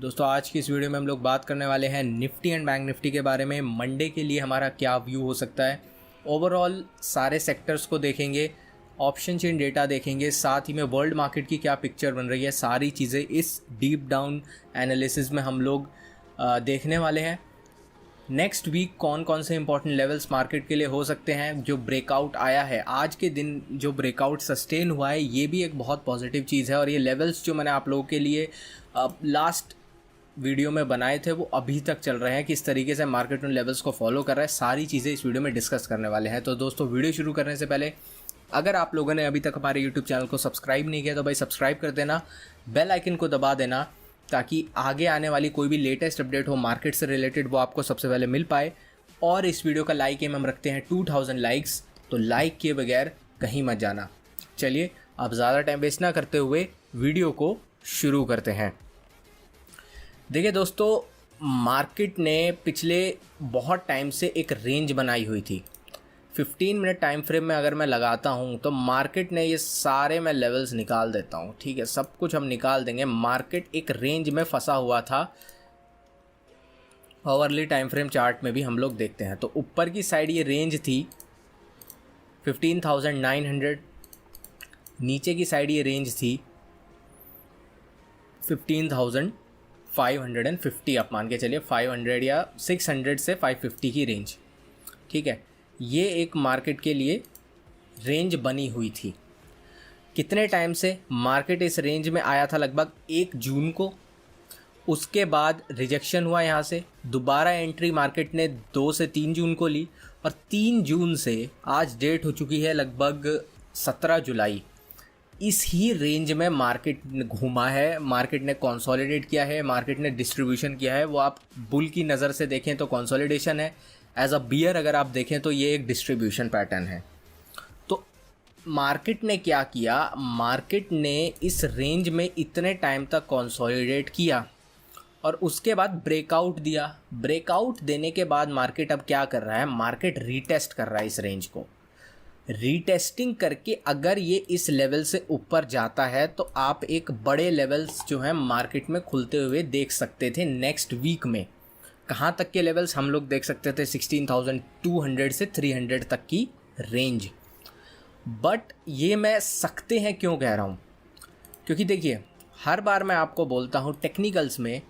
दोस्तों आज की इस वीडियो में हम लोग बात करने वाले हैं निफ्टी एंड बैंक निफ्टी के बारे में। मंडे के लिए हमारा क्या व्यू हो सकता है, ओवरऑल सारे सेक्टर्स को देखेंगे, ऑप्शन चेन डेटा देखेंगे, साथ ही में वर्ल्ड मार्केट की क्या पिक्चर बन रही है, सारी चीज़ें इस डीप डाउन एनालिसिस में हम लोग देखने वाले हैं। नेक्स्ट वीक कौन कौन से इंपॉर्टेंट लेवल्स मार्केट के लिए हो सकते हैं। जो ब्रेकआउट आया है आज के दिन, जो ब्रेकआउट सस्टेन हुआ है, ये भी एक बहुत पॉजिटिव चीज़ है। और ये लेवल्स जो मैंने आप लोगों के लिए लास्ट वीडियो में बनाए थे वो अभी तक चल रहे हैं। किस तरीके से मार्केट उन लेवल्स को फॉलो कर रहा है, सारी चीज़ें इस वीडियो में डिस्कस करने वाले हैं। तो दोस्तों वीडियो शुरू करने से पहले अगर आप लोगों ने अभी तक हमारे यूट्यूब चैनल को सब्सक्राइब नहीं किया तो भाई सब्सक्राइब कर देना, बेल आइकन को दबा देना, ताकि आगे आने वाली कोई भी लेटेस्ट अपडेट हो मार्केट से रिलेटेड वो आपको सबसे पहले मिल पाए। और इस वीडियो का लाइक एम हम रखते हैं 2000 लाइक्स, तो लाइक किए बगैर कहीं मत जाना। चलिए अब ज़्यादा टाइम वेस्ट ना करते हुए वीडियो को शुरू करते हैं। देखिए दोस्तों, मार्केट ने पिछले बहुत टाइम से एक रेंज बनाई हुई थी। 15 मिनट टाइम फ्रेम में अगर मैं लगाता हूं तो मार्केट ने ये सारे मैं लेवल्स निकाल देता हूं, ठीक है, सब कुछ हम निकाल देंगे। मार्केट एक रेंज में फंसा हुआ था, ओवरली टाइम फ्रेम चार्ट में भी हम लोग देखते हैं। तो ऊपर की साइड ये रेंज थी 15,900, नीचे की साइड ये रेंज थी 15,550। आप मान के चलिए 500 या 600 से 550 की रेंज, ठीक है। ये एक मार्केट के लिए रेंज बनी हुई थी। कितने टाइम से मार्केट इस रेंज में आया था? लगभग 1 जून को। उसके बाद रिजेक्शन हुआ यहाँ से, दोबारा एंट्री मार्केट ने 2 से 3 जून को ली, और 3 जून से आज डेट हो चुकी है लगभग 17 जुलाई। इस ही रेंज में मार्केट घूमा है, मार्केट ने कंसोलिडेट किया है, मार्केट ने डिस्ट्रीब्यूशन किया है। वो आप बुल की नज़र से देखें तो कंसोलिडेशन है, एज अ बियर अगर आप देखें तो ये एक डिस्ट्रीब्यूशन पैटर्न है। तो मार्केट ने क्या किया, मार्केट ने इस रेंज में इतने टाइम तक कंसोलिडेट किया और उसके बाद ब्रेकआउट दिया। ब्रेकआउट देने के बाद मार्केट अब क्या कर रहा है, मार्केट रीटेस्ट कर रहा है इस रेंज को। रीटेस्टिंग करके अगर ये इस लेवल से ऊपर जाता है तो आप एक बड़े लेवल्स जो हैं मार्केट में खुलते हुए देख सकते थे नेक्स्ट वीक में। कहाँ तक के लेवल्स हम लोग देख सकते थे? 16,200 से 300 तक की रेंज। बट ये मैं सकते हैं क्यों कह रहा हूँ, क्योंकि देखिए हर बार मैं आपको बोलता हूँ टेक्निकल्स में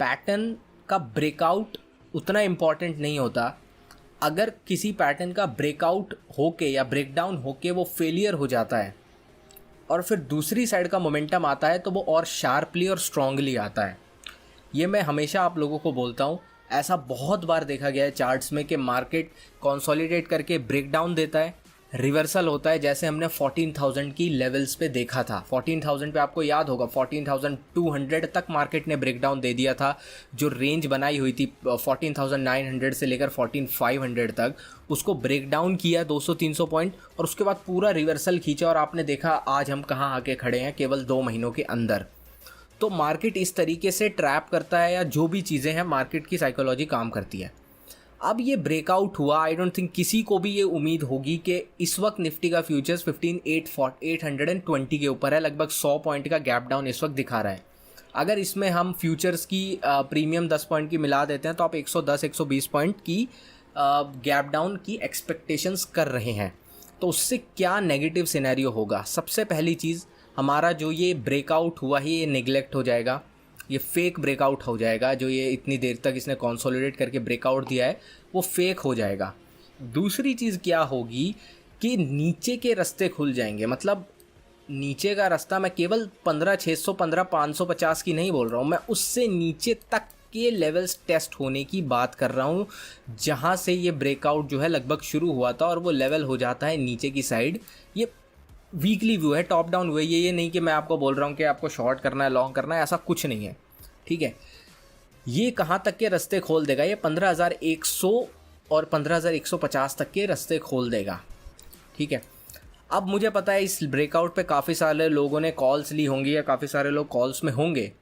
पैटर्न का ब्रेकआउट उतना इम्पॉर्टेंट नहीं होता। अगर किसी पैटर्न का ब्रेकआउट होके या ब्रेकडाउन होके वो फेलियर हो जाता है और फिर दूसरी साइड का मोमेंटम आता है तो वो और शार्पली और स्ट्रांगली आता है। ये मैं हमेशा आप लोगों को बोलता हूँ। ऐसा बहुत बार देखा गया है चार्ट्स में कि मार्केट कंसोलिडेट करके ब्रेकडाउन देता है, रिवर्सल होता है, जैसे हमने 14,000 की लेवल्स पे देखा था। 14,000 पे आपको याद होगा 14,200 तक मार्केट ने ब्रेकडाउन दे दिया था। जो रेंज बनाई हुई थी 14,900 से लेकर 14,500 तक, उसको ब्रेकडाउन किया 200-300 पॉइंट, और उसके बाद पूरा रिवर्सल खींचा। और आपने देखा आज हम कहाँ आके खड़े हैं, केवल 2 महीनों के अंदर। तो मार्केट इस तरीके से ट्रैप करता है, या जो भी चीज़ें हैं मार्केट की साइकोलॉजी काम करती है। अब ये ब्रेकआउट हुआ, आई डोंट थिंक किसी को भी ये उम्मीद होगी कि इस वक्त निफ्टी का फ्यूचर्स 15,820 के ऊपर है। लगभग 100 पॉइंट का गैप डाउन इस वक्त दिखा रहा है। अगर इसमें हम फ्यूचर्स की प्रीमियम 10 पॉइंट की मिला देते हैं तो आप 110-120 पॉइंट की गैप डाउन की एक्सपेक्टेशंस कर रहे हैं। तो उससे क्या नेगेटिव सिनेरियो होगा? सबसे पहली चीज़, हमारा जो ये ब्रेकआउट हुआ है ये नेग्लेक्ट हो जाएगा, ये फेक ब्रेकआउट हो जाएगा। जो ये इतनी देर तक इसने कंसोलिडेट करके ब्रेकआउट दिया है वो फेक हो जाएगा। दूसरी चीज़ क्या होगी कि नीचे के रास्ते खुल जाएंगे। मतलब नीचे का रास्ता मैं केवल 15,600, 15,550 की नहीं बोल रहा हूँ, मैं उससे नीचे तक के लेवल्स टेस्ट होने की बात कर रहा हूँ, जहाँ से ये ब्रेकआउट जो है लगभग शुरू हुआ था और वो लेवल हो जाता है नीचे की साइड। ये वीकली व्यू है, टॉप डाउन हुए। ये नहीं कि मैं आपको बोल रहा हूँ कि आपको शॉर्ट करना है, लॉन्ग करना है, ऐसा कुछ नहीं है, ठीक है। ये कहाँ तक के रास्ते खोल देगा? ये 15,100 और 15,150 तक के रास्ते खोल देगा, ठीक है। अब मुझे पता है इस ब्रेकआउट पे काफ़ी सारे लोगों ने कॉल्स ली होंगी या काफ़ी सारे लोग कॉल्स में होंगे।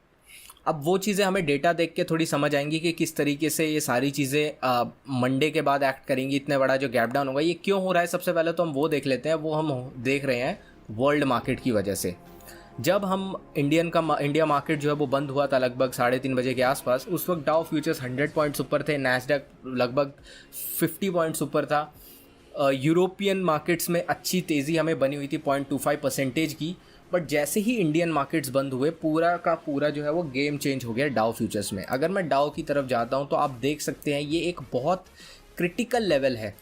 अब वो चीज़ें हमें डेटा देख के थोड़ी समझ आएंगी कि किस तरीके से ये सारी चीज़ें मंडे के बाद एक्ट करेंगी। इतने बड़ा जो गैप डाउन होगा ये क्यों हो रहा है, सबसे पहले तो हम वो देख लेते हैं। वो हम देख रहे हैं वर्ल्ड मार्केट की वजह से। जब हम इंडिया मार्केट जो है वो बंद हुआ था लगभग 3:30 बजे के आसपास, उस वक्त डाउ फ्यूचर्स 100 पॉइंट्स ऊपर थे, नैस्डैक लगभग 50 पॉइंट्स ऊपर था। यूरोपियन मार्केट्स में अच्छी तेज़ी हमें बनी हुई थी 0.25% की, बट जैसे ही इंडियन मार्केट्स बंद हुए पूरा का पूरा जो है वो गेम चेंज हो गया डाउ फ्यूचर्स में। अगर मैं डाउ की तरफ जाता हूँ तो आप देख सकते हैं ये एक बहुत क्रिटिकल लेवल है।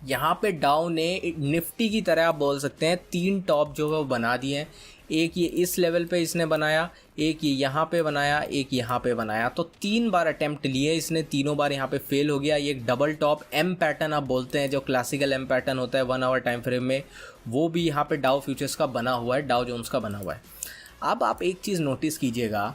यहाँ पे डाउ ने निफ्टी की तरह आप बोल सकते हैं 3 टॉप जो है वो बना दिए हैं। एक ये इस लेवल पे इसने बनाया, एक ये यहाँ पे बनाया, एक यहाँ पे बनाया। तो 3 बार अटेम्प्ट लिए इसने, तीनों बार यहाँ पे फेल हो गया। ये एक डबल टॉप एम पैटर्न आप बोलते हैं, जो क्लासिकल एम पैटर्न होता है 1 आवर टाइम फ्रेम में, वो भी यहाँ पे डाउ फ्यूचर्स का बना हुआ है, डाउ जोन्स का बना हुआ है। अब आप एक चीज़ नोटिस कीजिएगा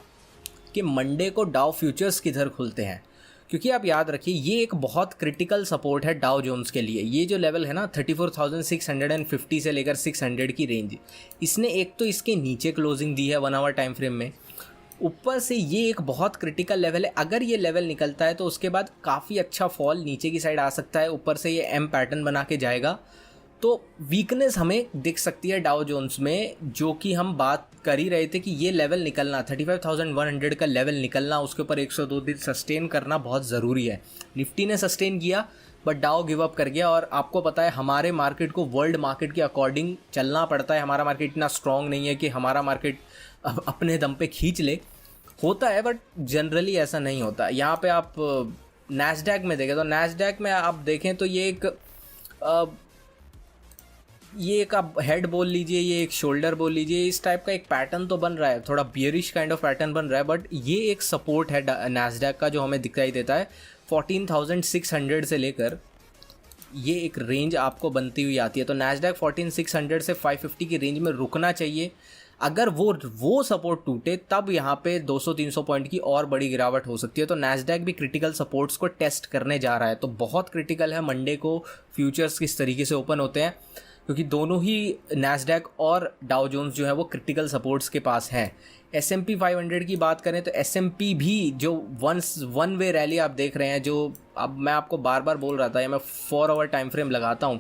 कि मंडे को डाउ फ्यूचर्स किधर खुलते हैं, क्योंकि आप याद रखिए ये एक बहुत क्रिटिकल सपोर्ट है डाउ जोन्स के लिए। ये जो लेवल है ना 34,650 से लेकर 600 की रेंज, इसने एक तो इसके नीचे क्लोजिंग दी है 1 आवर टाइम फ्रेम में, ऊपर से ये एक बहुत क्रिटिकल लेवल है। अगर ये लेवल निकलता है तो उसके बाद काफ़ी अच्छा फॉल नीचे की साइड आ सकता है, ऊपर से ये एम पैटर्न बना के जाएगा। तो वीकनेस हमें दिख सकती है डाउ जोन्स में, जो कि हम बात कर ही रहे थे कि ये लेवल निकलना 35,100 का लेवल निकलना, उसके ऊपर 102 दिन सस्टेन करना बहुत ज़रूरी है। निफ्टी ने सस्टेन किया बट डाउ गिव अप कर गया। और आपको पता है हमारे मार्केट को वर्ल्ड मार्केट के अकॉर्डिंग चलना पड़ता है। हमारा मार्केट इतना स्ट्रॉन्ग नहीं है कि हमारा मार्केट अपने दम पे खींच ले, होता है बट जनरली ऐसा नहीं होता। यहाँ पे आप नैस्डैक में देखें तो नैस्डैक में आप देखें तो ये एक आप हेड बोल लीजिए, ये एक शोल्डर बोल लीजिए, इस टाइप का एक पैटर्न तो बन रहा है, थोड़ा बियरिश काइंड ऑफ पैटर्न बन रहा है, बट ये एक सपोर्ट है नैस्डैक का जो हमें दिखाई देता है 14,600 से लेकर ये एक रेंज आपको बनती हुई आती है। तो नैस्डैक 14,600 से 550 की रेंज में रुकना चाहिए। अगर वो सपोर्ट टूटे तब यहाँ पे 200-300 पॉइंट की और बड़ी गिरावट हो सकती है। तो नैस्डैक भी क्रिटिकल सपोर्ट्स को टेस्ट करने जा रहा है। तो बहुत क्रिटिकल है मंडे को फ्यूचर्स किस तरीके से ओपन होते हैं, क्योंकि दोनों ही नैस्डैक और डाउ जोन्स जो है वो क्रिटिकल सपोर्ट्स के पास हैं। S&P 500 की बात करें तो S&P भी जो वन वे रैली आप देख रहे हैं, जो अब मैं आपको बार बार बोल रहा था या मैं 4 आवर टाइम फ्रेम लगाता हूँ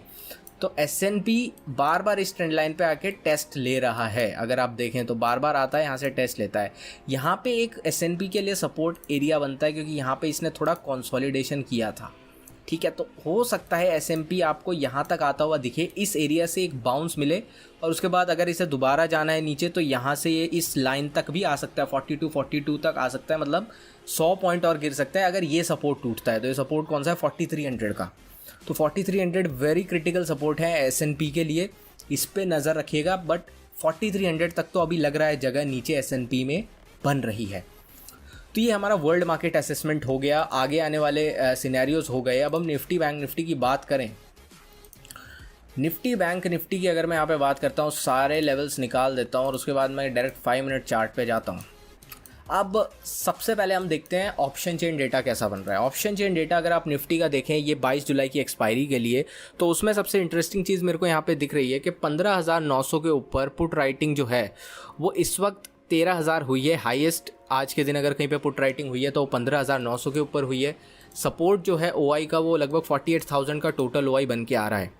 तो S&P बार बार इस ट्रेंड लाइन पे आके टेस्ट ले रहा है। अगर आप देखें तो बार बार आता है, यहाँ से टेस्ट लेता है। यहाँ पे एक S&P के लिए सपोर्ट एरिया बनता है क्योंकि यहाँ पे इसने थोड़ा कंसोलिडेशन किया था, ठीक है। तो हो सकता है S&P आपको यहाँ तक आता हुआ दिखे, इस एरिया से एक बाउंस मिले और उसके बाद अगर इसे दोबारा जाना है नीचे तो यहाँ से ये इस लाइन तक भी आ सकता है, 42 तक आ सकता है, मतलब 100 पॉइंट और गिर सकता है अगर ये सपोर्ट टूटता है। तो ये सपोर्ट कौन सा है? 4300 का। तो 4300 वेरी क्रिटिकल सपोर्ट है S&P के लिए, इस पर नज़र रखिएगा। बट 4300 तक तो अभी लग रहा है जगह नीचे S&P में बन रही है। तो ये हमारा वर्ल्ड मार्केट असेसमेंट हो गया, आगे आने वाले सिनेरियोज हो गए। अब हम निफ्टी बैंक निफ्टी की बात करें। निफ्टी बैंक निफ्टी की अगर मैं यहाँ पे बात करता हूँ, सारे लेवल्स निकाल देता हूँ और उसके बाद मैं डायरेक्ट 5 मिनट चार्ट पे जाता हूँ। अब सबसे पहले हम देखते हैं ऑप्शन चेन डेटा कैसा बन रहा है। ऑप्शन चेन डेटा अगर आप निफ्टी का देखें, ये 22 जुलाई की एक्सपायरी के लिए, तो उसमें सबसे इंटरेस्टिंग चीज़ मेरे को यहाँ पे दिख रही है कि 15,900 के ऊपर पुट राइटिंग जो है वो इस वक्त 13,000 हुई है। हाईएस्ट आज के दिन अगर कहीं पे पुट राइटिंग हुई है तो 15,900 के ऊपर हुई है। सपोर्ट जो है OI का वो लगभग 48,000 का टोटल OI बन के आ रहा है।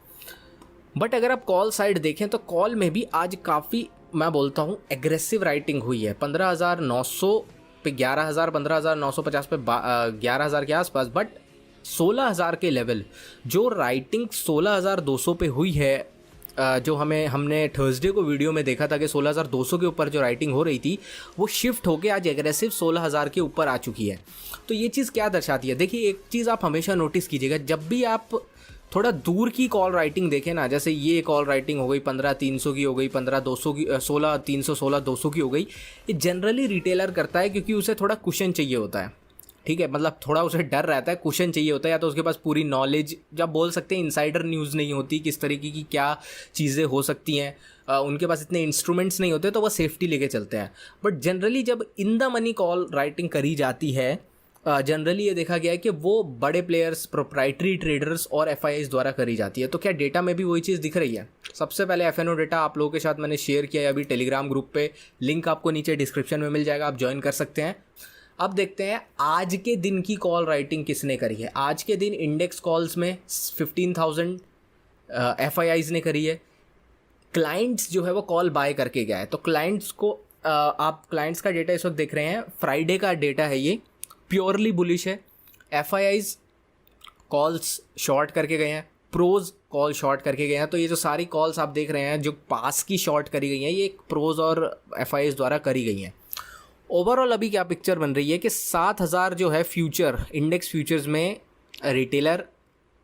बट अगर आप कॉल साइड देखें तो कॉल में भी आज काफ़ी, मैं बोलता हूँ, एग्रेसिव राइटिंग हुई है। 15,900 पे 11,000, 15,950 पे 11,000 के आसपास। बट 16,000 के लेवल जो राइटिंग 16,200 पे हुई है, जो हमने थर्सडे को वीडियो में देखा था कि 16,200 के ऊपर जो राइटिंग हो रही थी वो शिफ्ट होके आज एग्रेसिव 16,000 के ऊपर आ चुकी है। तो ये चीज़ क्या दर्शाती है? देखिए, एक चीज़ आप हमेशा नोटिस कीजिएगा, जब भी आप थोड़ा दूर की कॉल राइटिंग देखें ना, जैसे ये कॉल राइटिंग हो गई 15,300 की, हो गई 15,200 की, 16,300 16,200 की हो गई, ये जनरली रिटेलर करता है क्योंकि उसे थोड़ा कुशन चाहिए होता है, ठीक है। मतलब थोड़ा उसे डर रहता है, कुशन चाहिए होता है, या तो उसके पास पूरी नॉलेज, जब बोल सकते हैं इनसाइडर न्यूज़ नहीं होती किस तरीके की क्या चीज़ें हो सकती हैं, उनके पास इतने इंस्ट्रूमेंट्स नहीं होते, तो वह सेफ्टी लेके चलते हैं। बट जनरली जब in the money call writing करी जाती है, जनरली ये देखा गया है कि वो बड़े प्लेयर्स, प्रोप्राइटरी ट्रेडर्स और FIIs द्वारा करी जाती है। तो क्या डेटा में भी वही चीज़ दिख रही है? सबसे पहले FNO डेटा आप लोगों के साथ मैंने शेयर किया है अभी टेलीग्राम ग्रुप पे, लिंक आपको नीचे डिस्क्रिप्शन में मिल जाएगा, आप ज्वाइन कर सकते हैं। अब देखते हैं आज के दिन की कॉल राइटिंग किसने करी है। आज के दिन इंडेक्स कॉल्स में 15,000 FIIs ने करी है। क्लाइंट्स जो है वो कॉल बाय करके गया है। तो क्लाइंट्स को आप क्लाइंट्स का डेटा इस वक्त देख रहे हैं, फ्राइडे का डेटा है, ये प्योरली बुलिश है। FIIs कॉल्स शॉर्ट करके गए हैं, प्रोज कॉल शॉर्ट करके गए हैं। तो ये जो सारी कॉल्स आप देख रहे हैं जो पास की शॉर्ट करी गई हैं, ये प्रोज और FIIs द्वारा करी गई हैं। ओवरऑल अभी क्या पिक्चर बन रही है कि 7000 जो है फ्यूचर इंडेक्स फ्यूचर्स में रिटेलर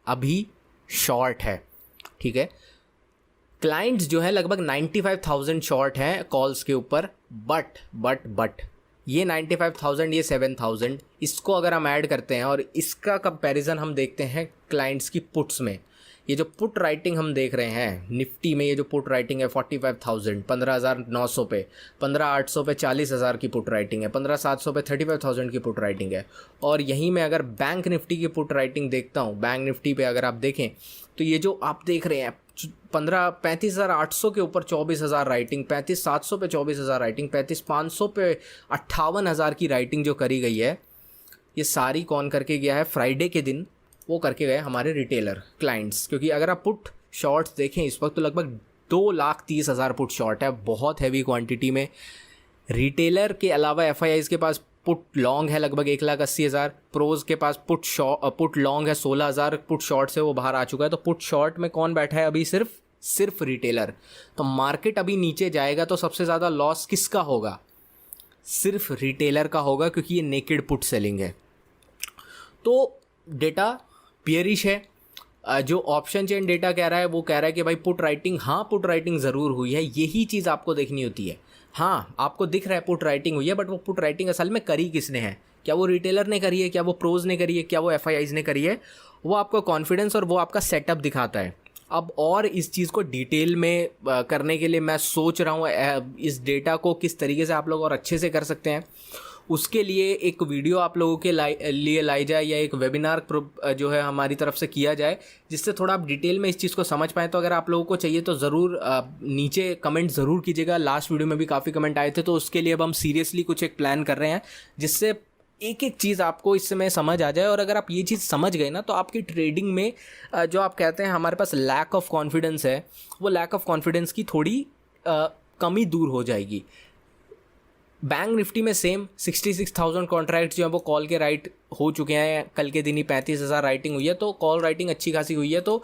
अभी शॉर्ट है, ठीक है। क्लाइंट्स जो है लगभग 95,000 शॉर्ट हैं कॉल्स के ऊपर, बट ये 95,000 ये 7,000 इसको अगर हम ऐड करते हैं और इसका कंपैरिजन हम देखते हैं क्लाइंट्स की पुट्स में, ये जो पुट राइटिंग हम देख रहे हैं निफ्टी में, ये जो पुट राइटिंग है 45,000, 15,900 पे, 15,800 पे 40,000 की पुट राइटिंग है, 15,700 पे 35,000 की पुट राइटिंग है। और यहीं मैं अगर बैंक निफ्टी की पुट राइटिंग देखता हूँ, बैंक निफ्टी पे अगर आप देखें तो ये जो आप देख रहे हैं 35,800 के ऊपर 24,000 राइटिंग, 35,700 पे 24,000 राइटिंग, 35,500 पे 58,000 की राइटिंग जो करी गई है, ये सारी कौन करके गया है फ्राइडे के दिन, वो करके गए हमारे रिटेलर क्लाइंट्स। क्योंकि अगर आप पुट शॉर्ट्स देखें इस वक्त तो लगभग 2,30,000 पुट शॉर्ट है, बहुत हैवी क्वांटिटी में। रिटेलर के अलावा FIIs के पास पुट लॉन्ग है लगभग 1,80,000, प्रोज के पास पुट लॉन्ग है 16,000, पुट शॉर्ट से वो बाहर आ चुका है। तो पुट शॉर्ट में कौन बैठा है अभी? सिर्फ रिटेलर। तो मार्केट अभी नीचे जाएगा तो सबसे ज़्यादा लॉस किसका होगा? सिर्फ रिटेलर का होगा, क्योंकि ये नेकेड पुट सेलिंग है। तो डेटा बियरिश है। जो ऑप्शन चेन डेटा कह रहा है वो कह रहा है कि भाई पुट राइटिंग, हाँ पुट राइटिंग ज़रूर हुई है, यही चीज़ आपको देखनी होती है। हाँ आपको दिख रहा है पुट राइटिंग हुई है, बट वो पुट राइटिंग असल में करी किसने है? क्या वो रिटेलर ने करी है, क्या वो प्रोज ने करी है, क्या वो FIIs ने करी है? वो आपका कॉन्फिडेंस और वो आपका सेटअप दिखाता है। अब और इस चीज़ को डिटेल में करने के लिए मैं सोच रहा हूँ इस डेटा को किस तरीके से आप लोग और अच्छे से कर सकते हैं। उसके लिए एक वीडियो आप लोगों के लिए लाई जाए या एक वेबिनार जो है हमारी तरफ से किया जाए, जिससे थोड़ा आप डिटेल में इस चीज़ को समझ पाएँ। तो अगर आप लोगों को चाहिए तो ज़रूर नीचे कमेंट ज़रूर कीजिएगा। लास्ट वीडियो में भी काफ़ी कमेंट आए थे, तो उसके लिए अब हम सीरियसली कुछ एक प्लान कर रहे हैं जिससे एक एक चीज़ आपको इस समय समझ आ जाए। और अगर आप ये चीज़ समझ गए ना, तो आपकी ट्रेडिंग में जो आप कहते हैं हमारे पास लैक ऑफ कॉन्फिडेंस है, वो लैक ऑफ कॉन्फिडेंस की थोड़ी कमी दूर हो जाएगी। बैंक निफ्टी में सेम 66,000 कॉन्ट्रैक्ट जो है वो कॉल के राइट हो चुके हैं। कल के दिन ही 35,000 राइटिंग हुई है, तो कॉल राइटिंग अच्छी खासी हुई है। तो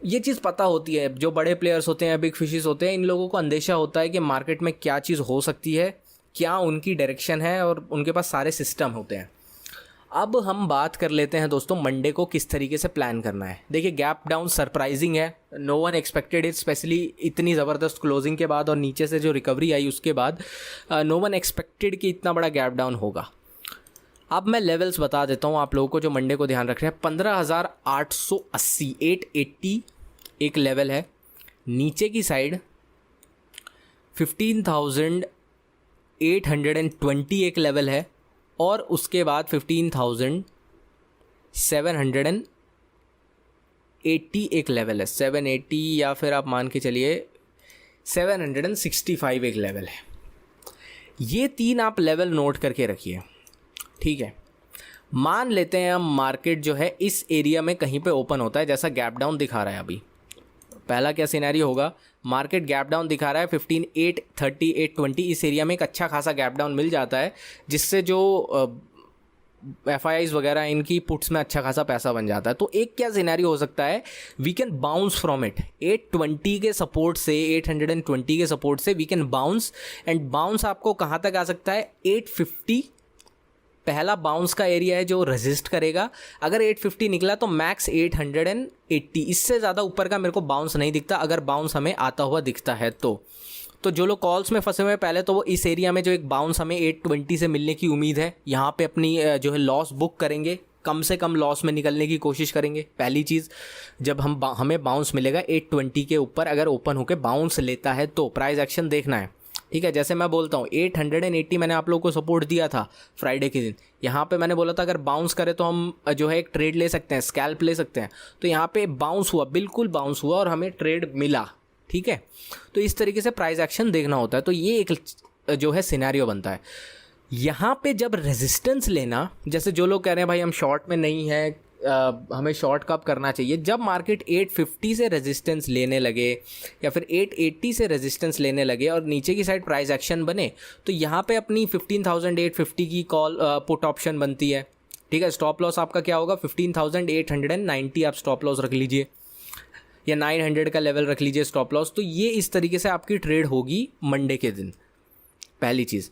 ये चीज़ पता होती है, जो बड़े प्लेयर्स होते हैं, बिग फिशेस होते हैं, इन लोगों को अंदेशा होता है कि मार्केट में क्या चीज़ हो सकती है, क्या उनकी डायरेक्शन है, और उनके पास सारे सिस्टम होते हैं। अब हम बात कर लेते हैं दोस्तों मंडे को किस तरीके से प्लान करना है। देखिए गैप डाउन सरप्राइजिंग है, no one expected it, specially इतनी ज़बरदस्त क्लोजिंग के बाद और नीचे से जो रिकवरी आई उसके बाद नो वन एक्सपेक्टेड कि इतना बड़ा गैप डाउन होगा। अब मैं लेवल्स बता देता हूँ आप लोगों को जो मंडे को ध्यान रख रहे हैं। 15,880 880 एक लेवल है, नीचे की साइड 15,820 एक लेवल है, और उसके बाद 15,780 एक लेवल है, 780 या फिर आप मान के चलिए 765 एक लेवल है। ये तीन आप लेवल नोट करके रखिए, ठीक है। मान लेते हैं हम मार्केट जो है इस एरिया में कहीं पे ओपन होता है, जैसा गैप डाउन दिखा रहा है अभी। पहला क्या सिनेरियो होगा, मार्केट गैप डाउन दिखा रहा है 15,830 820, इस एरिया में एक अच्छा खासा गैप डाउन मिल जाता है, जिससे जो FIIs वगैरह इनकी पुट्स में अच्छा खासा पैसा बन जाता है। तो एक क्या सिनेरियो हो सकता है, we can bounce from it 820 के सपोर्ट से, 820 के सपोर्ट से we can bounce, and bounce आपको कहाँ तक आ सकता है, 850 पहला बाउंस का एरिया है जो रेजिस्ट करेगा। अगर 850 निकला तो मैक्स 880, इससे ज़्यादा ऊपर का मेरे को बाउंस नहीं दिखता, अगर बाउंस हमें आता हुआ दिखता है तो जो लोग कॉल्स में फंसे हुए हैं पहले, तो वो इस एरिया में जो एक बाउंस हमें 820 से मिलने की उम्मीद है, यहाँ पे अपनी जो है लॉस बुक करेंगे, कम से कम लॉस में निकलने की कोशिश करेंगे। पहली चीज़, जब हमें बाउंस मिलेगा 820 के ऊपर अगर ओपन होकर बाउंस लेता है तो प्राइस एक्शन देखना है, ठीक है। जैसे मैं बोलता हूँ 880 मैंने आप लोगों को सपोर्ट दिया था फ्राइडे के दिन, यहाँ पे मैंने बोला था अगर बाउंस करे तो हम जो है एक ट्रेड ले सकते हैं, स्कैल्प ले सकते हैं। तो यहाँ पे बाउंस हुआ, बिल्कुल बाउंस हुआ और हमें ट्रेड मिला, ठीक है। तो इस तरीके से प्राइस एक्शन देखना होता है। तो ये एक जो है सिनेरियो बनता है। यहाँ पे जब रेजिस्टेंस लेना, जैसे जो लोग कह रहे हैं भाई हम शॉर्ट में नहीं है, हमें शॉर्ट कब करना चाहिए, जब मार्केट 850 से रेजिस्टेंस लेने लगे या फिर 880 से रेजिस्टेंस लेने लगे और नीचे की साइड प्राइस एक्शन बने, तो यहाँ पे अपनी 15,850 की कॉल पुट ऑप्शन बनती है। ठीक है, स्टॉप लॉस आपका क्या होगा, 15,890 आप स्टॉप लॉस रख लीजिए या 900 का लेवल रख लीजिए स्टॉप लॉस। तो ये इस तरीके से आपकी ट्रेड होगी मंडे के दिन, पहली चीज़।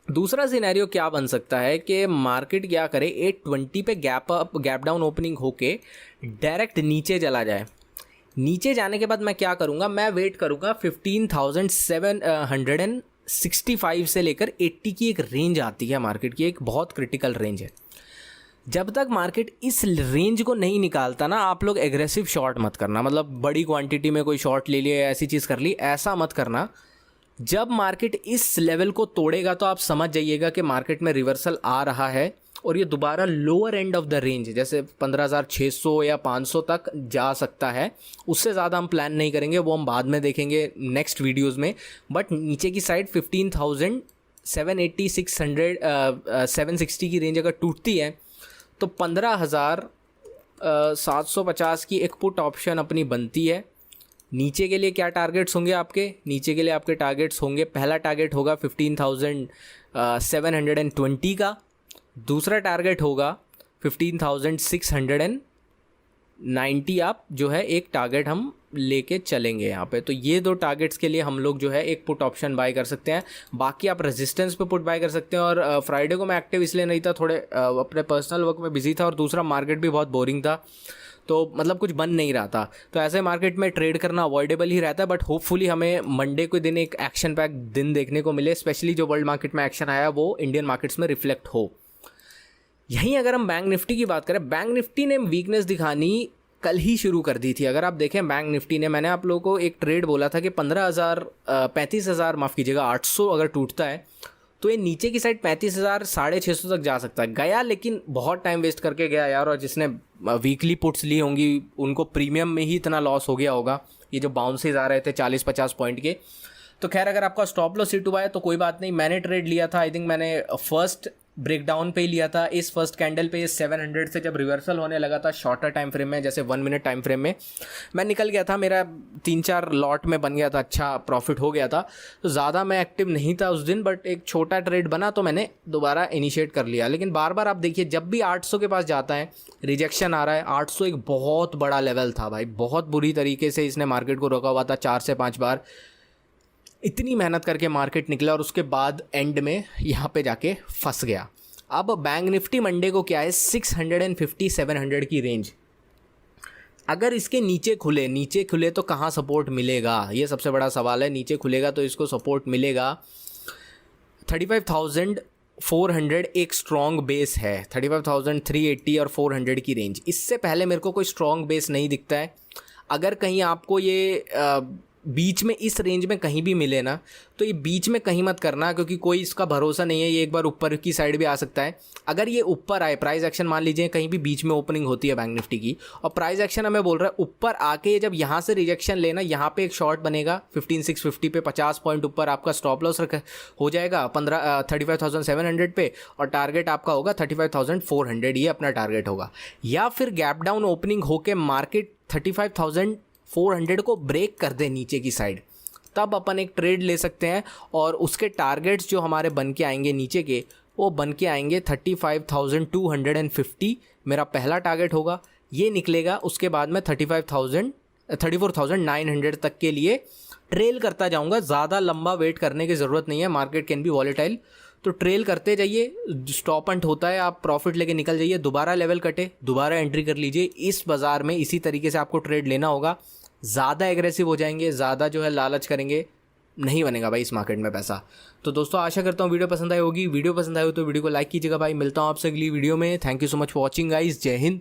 दूसरा सिनेरियो क्या बन सकता है कि मार्केट क्या करे, 820 पे गैप डाउन ओपनिंग होके डायरेक्ट नीचे चला जाए। नीचे जाने के बाद मैं क्या करूँगा, मैं वेट करूँगा 15,765 से लेकर 80 की एक रेंज आती है मार्केट की, एक बहुत क्रिटिकल रेंज है। जब तक मार्केट इस रेंज को नहीं निकालता ना, आप लोग एग्रेसिव शॉर्ट मत करना, मतलब बड़ी क्वांटिटी में कोई शॉर्ट ले लिए, ऐसी चीज़ कर ली, ऐसा मत करना। जब मार्केट इस लेवल को तोड़ेगा तो आप समझ जाइएगा कि मार्केट में रिवर्सल आ रहा है और ये दोबारा lower end of the range जैसे 15,600 या 500 तक जा सकता है। उससे ज़्यादा हम प्लान नहीं करेंगे, वो हम बाद में देखेंगे नेक्स्ट वीडियोज़ में। बट नीचे की साइड 15,780, 600, 760 की रेंज अगर टूटती है तो 15,750 की एक पुट ऑप्शन अपनी बनती है। नीचे के लिए क्या टारगेट्स होंगे आपके, नीचे के लिए आपके टारगेट्स होंगे, पहला टारगेट होगा 15,720 का, दूसरा टारगेट होगा 15,690 आप जो है एक टारगेट हम लेके चलेंगे यहाँ पे। तो ये दो टारगेट्स के लिए हम लोग जो है एक पुट ऑप्शन बाय कर सकते हैं। बाकी आप रेजिस्टेंस पे पुट बाय कर सकते हैं। और फ्राइडे को मैं एक्टिव इसलिए नहीं था, थोड़े अपने पर्सनल वर्क में बिजी था, और दूसरा मार्केट भी बहुत बोरिंग था, तो मतलब कुछ बन नहीं रहा था। तो ऐसे मार्केट में ट्रेड करना अवॉइडेबल ही रहता है। बट होपफुली हमें मंडे के दिन एक एक्शन पैक दिन देखने को मिले, स्पेशली जो वर्ल्ड मार्केट में एक्शन आया वो इंडियन मार्केट्स में रिफ्लेक्ट हो। यहीं अगर हम बैंक निफ्टी की बात करें, बैंक निफ्टी ने वीकनेस दिखानी कल ही शुरू कर दी थी। अगर आप देखें बैंक निफ्टी ने, मैंने आप लोगों को एक ट्रेड बोला था कि 35,000 माफ़ कीजिएगा 800 अगर टूटता है तो ये नीचे की साइड 35,000 650 तक जा सकता है। गया, लेकिन बहुत टाइम वेस्ट करके गया यार। और जिसने वीकली पुट्स ली होंगी उनको प्रीमियम में ही इतना लॉस हो गया होगा, ये जो बाउंसेज आ रहे थे 40-50 पॉइंट के। तो खैर अगर आपका स्टॉप लॉस हिट हुआ है तो कोई बात नहीं। मैंने ट्रेड लिया था, आई थिंक मैंने फर्स्ट ब्रेकडाउन पे ही लिया था। इस फर्स्ट कैंडल पे 700 से जब रिवर्सल होने लगा था शॉर्टर टाइम फ्रेम में, जैसे 1 मिनट टाइम फ्रेम में, मैं निकल गया था। मेरा 3-4 लॉट में बन गया था, अच्छा प्रॉफिट हो गया था। तो ज़्यादा मैं एक्टिव नहीं था उस दिन, बट एक छोटा ट्रेड बना तो मैंने दोबारा इनिशिएट कर लिया। लेकिन बार बार आप देखिए, जब भी 800 के पास जाता है रिजेक्शन आ रहा है। 800 एक बहुत बड़ा लेवल था भाई, बहुत बुरी तरीके से इसने मार्केट को रोका हुआ था 4 से 5 बार। इतनी मेहनत करके मार्केट निकला और उसके बाद एंड में यहाँ पे जाके फंस गया। अब बैंक निफ्टी मंडे को क्या है, 650-700 की रेंज। अगर इसके नीचे खुले तो कहाँ सपोर्ट मिलेगा, ये सबसे बड़ा सवाल है। नीचे खुलेगा तो इसको सपोर्ट मिलेगा 35,400 एक स्ट्रॉन्ग बेस है। 35,380 और 400 की रेंज, इससे पहले मेरे को कोई स्ट्रॉन्ग बेस नहीं दिखता है। अगर कहीं आपको ये बीच में इस रेंज में कहीं भी मिले ना, तो ये बीच में कहीं मत करना, क्योंकि कोई इसका भरोसा नहीं है, ये एक बार ऊपर की साइड भी आ सकता है। अगर ये ऊपर आए, प्राइस एक्शन मान लीजिए कहीं भी बीच में ओपनिंग होती है बैंक निफ्टी की, और प्राइस एक्शन हमें बोल रहा है ऊपर आके जब यहाँ से रिजेक्शन लेना, यहाँ पे एक शॉर्ट बनेगा 15,650 पे, 50 पॉइंट ऊपर आपका स्टॉप लॉस हो जाएगा 35,700 पे, और टारगेट आपका होगा 35,400, ये अपना टारगेट होगा। या फिर गैप डाउन ओपनिंग होके मार्केट 35,400 को ब्रेक कर दे नीचे की साइड, तब अपन एक ट्रेड ले सकते हैं। और उसके टारगेट्स जो हमारे बन के आएंगे नीचे के, वो बन के आएंगे 35,250 मेरा पहला टारगेट होगा, ये निकलेगा। उसके बाद में 34,900 तक के लिए ट्रेल करता जाऊंगा। ज़्यादा लंबा वेट करने की ज़रूरत नहीं है, मार्केट कैन बी वॉलेटाइल, तो ट्रेल करते जाइए। स्टॉप एंड होता है, आप प्रॉफिट लेके निकल जाइए। दोबारा लेवल कटे, दोबारा एंट्री कर लीजिए। इस बाज़ार में इसी तरीके से आपको ट्रेड लेना होगा। ज़्यादा एग्रेसिव हो जाएंगे, ज़्यादा जो है लालच करेंगे, नहीं बनेगा भाई इस मार्केट में पैसा। तो दोस्तों आशा करता हूँ वीडियो पसंद आई होगी। वीडियो पसंद आई हो तो वीडियो को लाइक कीजिएगा भाई। मिलता हूँ आपसे अगली वीडियो में। Thank you so much for watching guys. जय हिंद,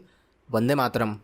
वंदे मातरम।